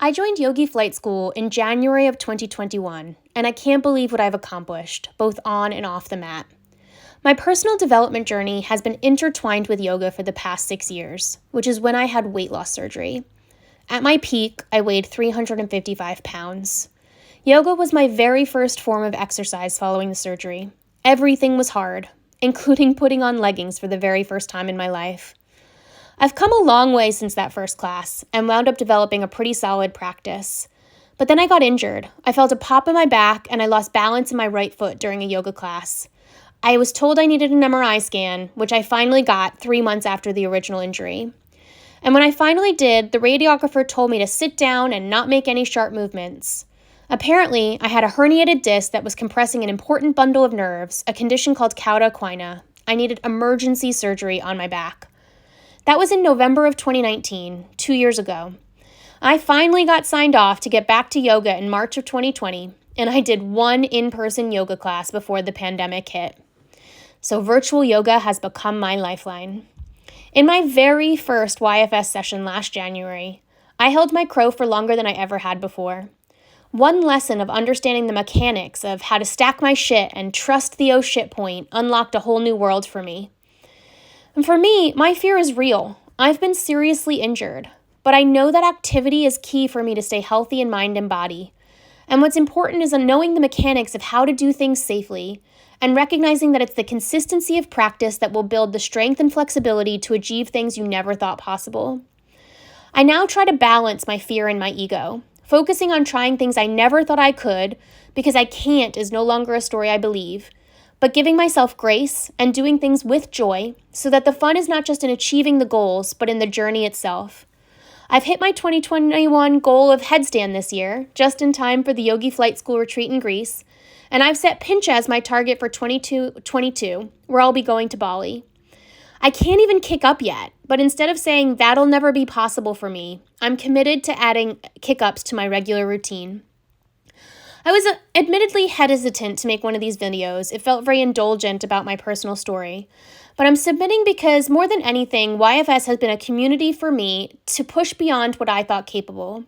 I joined Yogi Flight School in January of 2021, and I can't believe what I've accomplished, both on and off the mat. My personal development journey has been intertwined with yoga for the past 6 years, which is when I had weight loss surgery. At my peak, I weighed 355 pounds. Yoga was my very first form of exercise following the surgery. Everything was hard, including putting on leggings for the very first time in my life. I've come a long way since that first class and wound up developing a pretty solid practice. But then I got injured. I felt a pop in my back and I lost balance in my right foot during a yoga class. I was told I needed an MRI scan, which I finally got 3 months after the original injury. And when I finally did, the radiographer told me to sit down and not make any sharp movements. Apparently, I had a herniated disc that was compressing an important bundle of nerves, a condition called cauda equina. I needed emergency surgery on my back. That was in November of 2019, 2 years ago. I finally got signed off to get back to yoga in March of 2020, and I did one in-person yoga class before the pandemic hit. So virtual yoga has become my lifeline. In my very first YFS session last January, I held my crow for longer than I ever had before. One lesson of understanding the mechanics of how to stack my shit and trust the oh shit point unlocked a whole new world for me. And for me, my fear is real. I've been seriously injured, but I know that activity is key for me to stay healthy in mind and body. And what's important is knowing the mechanics of how to do things safely and recognizing that it's the consistency of practice that will build the strength and flexibility to achieve things you never thought possible. I now try to balance my fear and my ego, focusing on trying things I never thought I could because I can't is no longer a story I believe, but giving myself grace and doing things with joy so that the fun is not just in achieving the goals, but in the journey itself. I've hit my 2021 goal of headstand this year, just in time for the Yogi Flight School retreat in Greece, and I've set Pincha as my target for 2022, where I'll be going to Bali. I can't even kick up yet, but instead of saying that'll never be possible for me, I'm committed to adding kick-ups to my regular routine. I was admittedly hesitant to make one of these videos. It felt very indulgent about my personal story. But I'm submitting because more than anything, YFS has been a community for me to push beyond what I thought capable.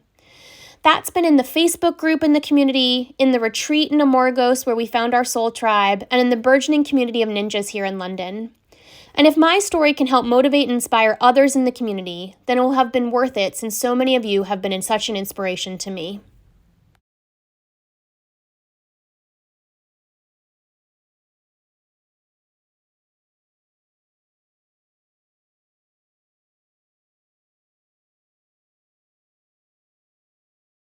That's been in the Facebook group in the community, in the retreat in Amorgos where we found our soul tribe, and in the burgeoning community of ninjas here in London. And if my story can help motivate and inspire others in the community, then it will have been worth it since so many of you have been such an inspiration to me.